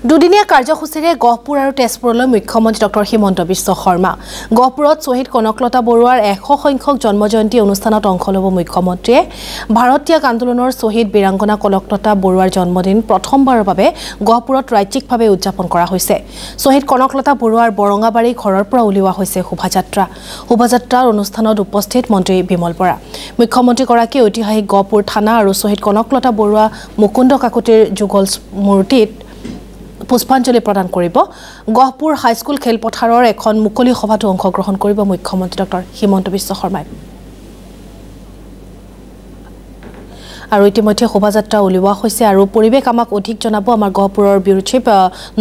দুদিনীয়া কাৰ্যসূচীৰে গহপুৰ আৰু তেজপুৰলৈ মুখ্যমন্ত্ৰী ডক্টৰ হিমন্ত বিশ্ব শৰ্মা গহপুৰত শ্বহীদ কনকলতা বৰুৱাৰ 100 সংখ্যক জন্মজয়ন্তী অনুষ্ঠানত অংশ ল'ব মুখ্যমন্ত্ৰীয়ে ভাৰতীয় আন্দোলনৰ শ্বহীদ বীৰাংগনা কনকলতা বৰুৱাৰ জন্মদিন প্ৰথমবাৰৰ বাবে গহপুৰত ৰাজ্যিকভাৱে উদযাপন কৰা হৈছে শ্বহীদ কনকলতা বৰুৱাৰ বৰঙাবাৰী ঘৰৰ পৰা উলিওৱা হৈছে শোভাযাত্ৰাৰ অনুষ্ঠানত উপস্থিত মন্ত্ৰী বিমল বৰা মুখ্যমন্ত্ৰীগৰাকীয়ে ঐতিহাসিক গহপুৰ থানা আৰু শ্বহীদ কনকলতা বৰুৱা মুকুন্দ কাকতিৰ যুগল মূৰ্তিত পুষ্পাঞ্জলি প্ৰদান কৰিব গহপুৰ হাইস্কুল খেলপথাৰৰ এখন মুকলি সভাত অংশগ্ৰহণ কৰিব মুখ্যমন্ত্ৰী ডক্টৰ হিমন্ত বিশ্ব শৰ্মাই আৰু ইতিমধ্যে শোভাযাত্ৰা উলিওৱা হৈছে আৰু পৰিৱেশ আমাক অধিক জনাব আমাৰ গহপুৰৰ ব্যুৰো চিফ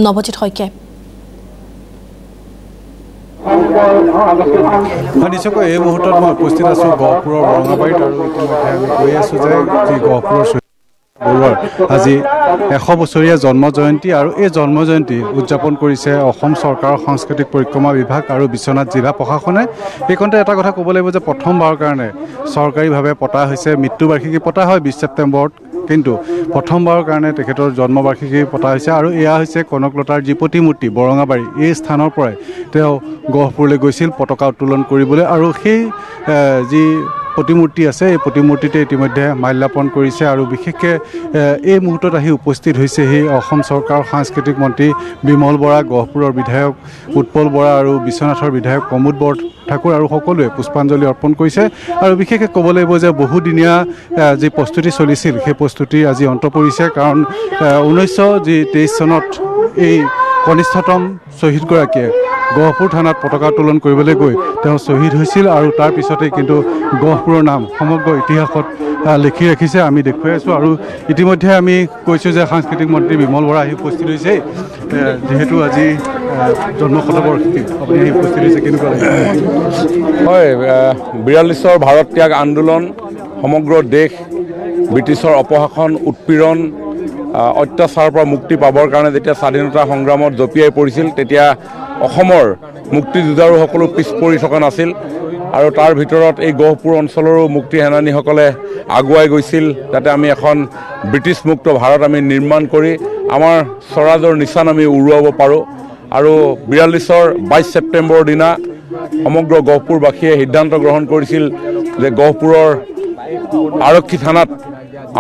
নৱজিত শইকীয়াই নিশ্চয়কৈ এই মুহূৰ্তত মই উপস্থিত আছোঁ গহপুৰৰ বৰঙাবাৰীত আৰু ইতিমধ্যে আমি কৈ আছোঁ যে যি গহপুৰৰ বৰুৱাৰ আজি 100 বছৰীয়া জন্ম জয়ন্তী আৰু এই জন্ম জয়ন্তী উদযাপন কৰিছে অসম চৰকাৰৰ সাংস্কৃতিক পৰিক্ৰমা বিভাগ আৰু বিশ্বনাথ জিলা প্ৰশাসনে এইখনতে এটা কথা ক'ব লাগিব যে প্ৰথমবাৰৰ কাৰণে চৰকাৰীভাৱে পতা হৈছে মৃত্যুবাৰ্ষিকী পতা হয় 20 ছেপ্টেম্বৰত কিন্তু প্ৰথমবাৰৰ কাৰণে তেখেতৰ জন্মবাৰ্ষিকী পতা হৈছে আৰু এয়া হৈছে কনকলতাৰ যি প্ৰতিমূৰ্তি বৰঙাবাৰী এই স্থানৰ পৰাই তেওঁ গহপুৰলৈ গৈছিল পতাকা উত্তোলন কৰিবলৈ আৰু সেই যি প্ৰতিমূৰ্তি আছে এই প্ৰতিমূৰ্তিতে ইতিমধ্যে মাল্যাৰ্পণ কৰিছে আৰু বিশেষকৈ এই মুহূৰ্তত আহি উপস্থিত হৈছে সেই অসম চৰকাৰৰ সাংস্কৃতিক মন্ত্ৰী বিমল বৰা গহপুৰৰ বিধায়ক উৎপল বৰা আৰু বিশ্বনাথৰ বিধায়ক প্ৰমোদ বৰঠাকুৰ আৰু সকলোৱে পুষ্পাঞ্জলি অৰ্পণ কৰিছে আৰু বিশেষকৈ ক'ব লাগিব যে বহুদিনীয়া যি প্ৰস্তুতি চলিছিল সেই প্ৰস্তুতি আজি অন্ত পৰিছে কাৰণ 1923 চনত এই কনিষ্ঠতম শ্বহীদগৰাকীয়ে গহপুৰ থানাত পতাকা উত্তোলন কৰিবলৈ গৈ তেওঁ শ্বহীদ হৈছিল আৰু তাৰ পিছতেই কিন্তু গহপুৰৰ নাম সমগ্ৰ ইতিহাসত লিখি ৰাখিছে আমি দেখুৱাই আছোঁ আৰু ইতিমধ্যে আমি কৈছোঁ যে সাংস্কৃতিক মন্ত্ৰী বিমল বৰা আহি উপস্থিত হৈছে যিহেতু আজি জন্ম শতবৰ্ষিকী আপুনি আহি উপস্থিত হৈছে কেনেকুৱা লাগে হয় 42ৰ ভাৰত ত্যাগ আন্দোলন সমগ্ৰ দেশ ব্ৰিটিছৰ অপশাসন উৎপীড়ন অত্যাচাৰৰ পৰা মুক্তি পাবৰ কাৰণে যেতিয়া স্বাধীনতা সংগ্ৰামত জঁপিয়াই পৰিছিল তেতিয়া অসমৰ মুক্তিযুঁজাৰুসকলো পিছ পৰি থকা নাছিল আৰু তাৰ ভিতৰত এই গহপুৰ অঞ্চলৰো মুক্তি সেনানীসকলে আগুৱাই গৈছিল যাতে আমি এখন ব্ৰিটিছ মুক্ত ভাৰত আমি নিৰ্মাণ কৰি আমাৰ স্বৰাজৰ নিচান আমি উৰুৱাব পাৰোঁ আৰু 42ৰ 22 ছেপ্টেম্বৰৰ দিনা সমগ্ৰ গহপুৰবাসীয়ে সিদ্ধান্ত গ্ৰহণ কৰিছিল যে গহপুৰৰ আৰক্ষী থানাত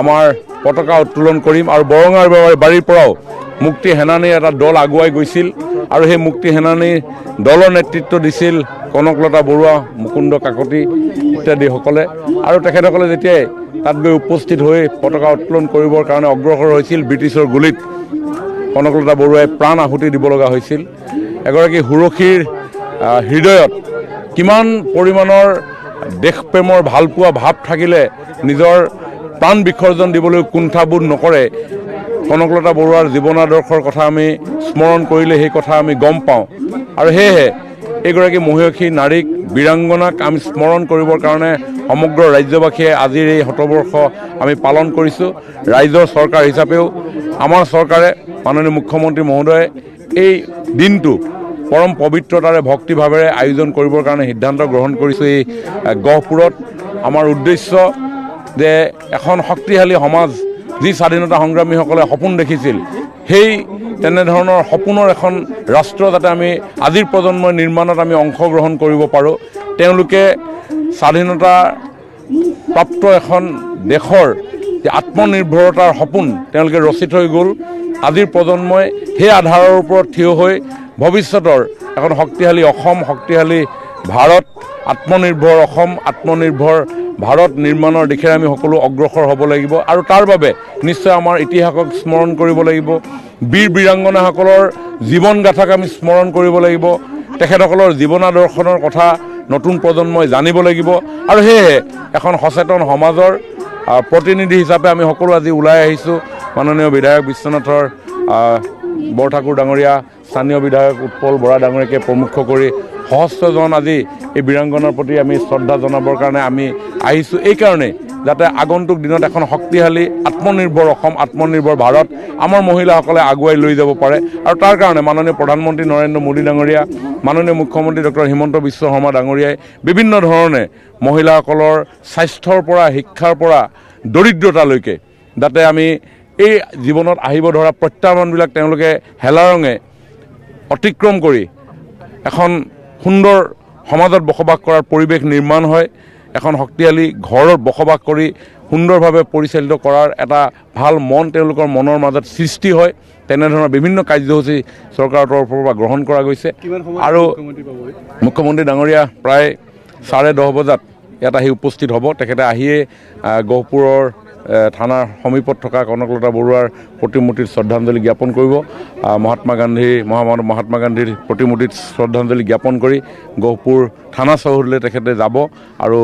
আমাৰ পতাকা উত্তোলন কৰিম আৰু বৰঙাবাৰীৰ পৰাও মুক্তি সেনানীৰ এটা দল আগুৱাই গৈছিল আৰু সেই মুক্তি সেনানীৰ দলৰ নেতৃত্ব দিছিল কনকলতা বৰুৱা মুকুন্দ কাকতি ইত্যাদিসকলে আৰু তেখেতসকলে যেতিয়াই তাত গৈ উপস্থিত হৈ পতাকা উত্তোলন কৰিবৰ কাৰণে অগ্ৰসৰ হৈছিল ব্ৰিটিছৰ গুলীত কনকলতা বৰুৱাই প্ৰাণ আহুতি দিব লগা হৈছিল এগৰাকী সুৰক্ষীৰ হৃদয়ত কিমান পৰিমাণৰ দেশপ্ৰেমৰ ভালপোৱা ভাৱ থাকিলে নিজৰ প্ৰাণ বিসৰ্জন দিবলৈ কুণ্ঠাবোধ নকৰে কনকলতা বৰুৱাৰ জীৱন আদৰ্শৰ কথা আমি স্মৰণ কৰিলে সেই কথা আমি গম পাওঁ আৰু সেয়েহে এইগৰাকী মহিয়সী নাৰীক বীৰাংগনাক আমি স্মৰণ কৰিবৰ কাৰণে সমগ্ৰ ৰাজ্যবাসীয়ে আজিৰ এই শতবৰ্ষ আমি পালন কৰিছোঁ ৰাইজৰ চৰকাৰ হিচাপেও আমাৰ চৰকাৰে মাননীয় মুখ্যমন্ত্ৰী মহোদয়ে এই দিনটো পৰম পবিত্ৰতাৰে ভক্তিভাৱেৰে আয়োজন কৰিবৰ কাৰণে সিদ্ধান্ত গ্ৰহণ কৰিছোঁ এই গহপুৰত আমাৰ উদ্দেশ্য যে এখন শক্তিশালী সমাজ যি স্বাধীনতা সংগ্ৰামীসকলে সপোন দেখিছিল সেই তেনেধৰণৰ সপোনৰ এখন ৰাষ্ট্ৰ যাতে আমি আজিৰ প্ৰজন্মৰ নিৰ্মাণত আমি অংশগ্ৰহণ কৰিব পাৰোঁ তেওঁলোকে স্বাধীনতা প্ৰাপ্ত এখন দেশৰ যে আত্মনিৰ্ভৰতাৰ সপোন তেওঁলোকে ৰচি থৈ গ'ল আজিৰ প্ৰজন্মই সেই আধাৰৰ ওপৰত থিয় হৈ ভৱিষ্যতৰ এখন শক্তিশালী অসম শক্তিশালী ভাৰত আত্মনিৰ্ভৰ অসম আত্মনিৰ্ভৰ ভাৰত নিৰ্মাণৰ দিশে আমি সকলো অগ্ৰসৰ হ'ব লাগিব আৰু তাৰ বাবে নিশ্চয় আমাৰ ইতিহাসক স্মৰণ কৰিব লাগিব বীৰ বীৰাংগনাসকলৰ জীৱন গাথাক আমি স্মৰণ কৰিব লাগিব তেখেতসকলৰ জীৱন আদৰ্শনৰ কথা নতুন প্ৰজন্মই জানিব লাগিব আৰু সেয়েহে এখন সচেতন সমাজৰ প্ৰতিনিধি হিচাপে আমি সকলো আজি ওলাই আহিছোঁ মাননীয় বিধায়ক বিশ্বনাথৰ বৰঠাকুৰ ডাঙৰীয়া স্থানীয় বিধায়ক উৎপল বৰা ডাঙৰীয়াকে প্ৰমুখ কৰি সহস্ৰজন আজি এই বীৰাংগনাৰ প্ৰতি আমি শ্ৰদ্ধা জনাবৰ কাৰণে আমি আহিছোঁ এইকাৰণে যাতে আগন্তুক দিনত এখন শক্তিশালী আত্মনিৰ্ভৰ অসম আত্মনিৰ্ভৰ ভাৰত আমাৰ মহিলাসকলে আগুৱাই লৈ যাব পাৰে আৰু তাৰ কাৰণে মাননীয় প্ৰধানমন্ত্ৰী নৰেন্দ্ৰ মোদী ডাঙৰীয়া মাননীয় মুখ্যমন্ত্ৰী ডক্টৰ হিমন্ত বিশ্ব শৰ্মা ডাঙৰীয়াই বিভিন্ন ধৰণে মহিলাসকলৰ স্বাস্থ্যৰ পৰা শিক্ষাৰ পৰা দৰিদ্ৰতালৈকে যাতে আমি এই জীৱনত আহিব ধৰা প্ৰত্যাহ্বানবিলাক তেওঁলোকে হেলাৰঙে অতিক্ৰম কৰি এখন সুন্দৰ সমাজত বসবাস কৰাৰ পৰিৱেশ নিৰ্মাণ হয় এখন শক্তিশালী ঘৰত বসবাস কৰি সুন্দৰভাৱে পৰিচালিত কৰাৰ এটা ভাল মন তেওঁলোকৰ মনৰ মাজত সৃষ্টি হয় তেনেধৰণৰ বিভিন্ন কাৰ্যসূচী চৰকাৰৰ তৰফৰ পৰা গ্ৰহণ কৰা গৈছে আৰু মুখ্যমন্ত্ৰী ডাঙৰীয়া প্ৰায় 10:30 বজাত ইয়াত আহি উপস্থিত হ'ব তেখেতে আহিয়ে গহপুৰৰ থানাৰ সমীপত থকা কনকলতা বৰুৱাৰ প্ৰতিমূৰ্তিত শ্ৰদ্ধাঞ্জলি জ্ঞাপন কৰিব মহাত্মা গান্ধীৰ প্ৰতিমূৰ্তিত শ্ৰদ্ধাঞ্জলি জ্ঞাপন কৰি গহপুৰ থানা চৌহদলৈ তেখেতে যাব আৰু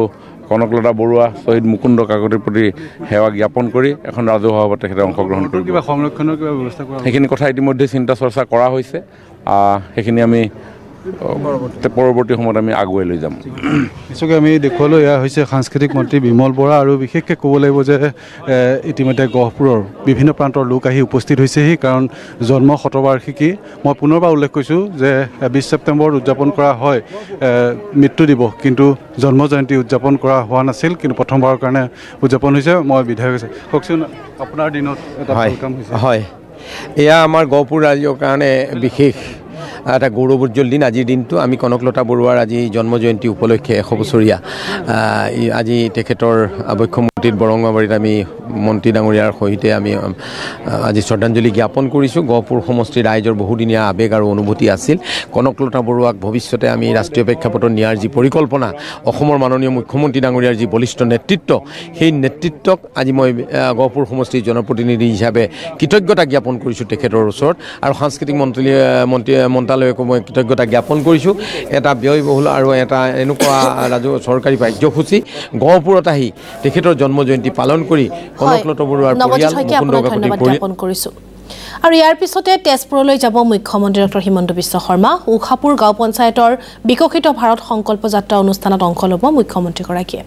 কনকলতা বৰুৱা শ্বহীদ মুকুন্দ কাকতিৰ প্ৰতি সেৱা জ্ঞাপন কৰি এখন ৰাজহুৱা সভাত তেখেতে অংশগ্ৰহণ কৰিব কিবা সংৰক্ষণৰ কিবা ব্যৱস্থা কৰা সেইখিনি কথা ইতিমধ্যে চিন্তা চৰ্চা কৰা হৈছে সেইখিনি আমি পৰৱৰ্তী সময়ত আমি আগুৱাই লৈ যাম নিশ্চয়কৈ আমি দেখুৱালোঁ এয়া হৈছে সাংস্কৃতিক মন্ত্ৰী বিমল বৰা আৰু বিশেষকৈ ক'ব লাগিব যে ইতিমধ্যে গহপুৰৰ বিভিন্ন প্ৰান্তৰ লোক আহি উপস্থিত হৈছেহি কাৰণ জন্ম শতবাৰ্ষিকী মই পুনৰবাৰ উল্লেখ কৰিছোঁ যে 20 ছেপ্টেম্বৰত উদযাপন কৰা হয় মৃত্যু দিৱস কিন্তু জন্ম জয়ন্তী উদযাপন কৰা হোৱা নাছিল কিন্তু প্ৰথমবাৰৰ কাৰণে উদযাপন হৈছে মই বিধায়ক হৈছে কওকচোন আপোনাৰ দিনত এটা কাম হৈছে হয় এয়া আমাৰ গহপুৰ ৰাইজৰ কাৰণে বিশেষ এটা গৌৰৱোজ্জ্বল দিন আজিৰ দিনটো আমি কনকলতা বৰুৱাৰ আজি জন্ম জয়ন্তী উপলক্ষে 100 বছৰীয়া আজি তেখেতৰ আবক্ষ মূৰ্তিত বৰঙাবাৰীত আমি মন্ত্ৰী ডাঙৰীয়াৰ সৈতে আমি আজি শ্ৰদ্ধাঞ্জলি জ্ঞাপন কৰিছোঁ গহপুৰ সমষ্টিৰ ৰাইজৰ বহুদিনীয়া আৱেগ আৰু অনুভূতি আছিল কনকলতা বৰুৱাক ভৱিষ্যতে আমি ৰাষ্ট্ৰীয় প্ৰেক্ষাপটত নিয়াৰ যি পৰিকল্পনা অসমৰ মাননীয় মুখ্যমন্ত্ৰী ডাঙৰীয়াৰ যি বলিষ্ঠ নেতৃত্ব সেই নেতৃত্বক আজি মই গহপুৰ সমষ্টিৰ জনপ্ৰতিনিধি হিচাপে কৃতজ্ঞতা জ্ঞাপন কৰিছোঁ তেখেতৰ ওচৰত আৰু সাংস্কৃতিক মন্ত্ৰালয়কো মই কৃতজ্ঞতা জ্ঞাপন কৰিছোঁ এটা ব্যয়বহুল আৰু এটা এনেকুৱা চৰকাৰী কাৰ্যসূচী গহপুৰত আহি তেখেতৰ জন্ম জয়ন্তী পালন কৰি কনকলতা বৰুৱাৰ পৰিয়াল মুকুন্দ কাকতিৰ জ্ঞাপন কৰিছোঁ আৰু ইয়াৰ পিছতে তেজপুৰলৈ যাব মুখ্যমন্ত্ৰী ডক্টৰ হিমন্ত বিশ্ব শৰ্মা উখাপুৰ গাঁও পঞ্চায়তৰ বিকশিত ভাৰত সংকল্প যাত্ৰা অনুষ্ঠানত অংশ ল'ব মুখ্যমন্ত্ৰীগৰাকীয়ে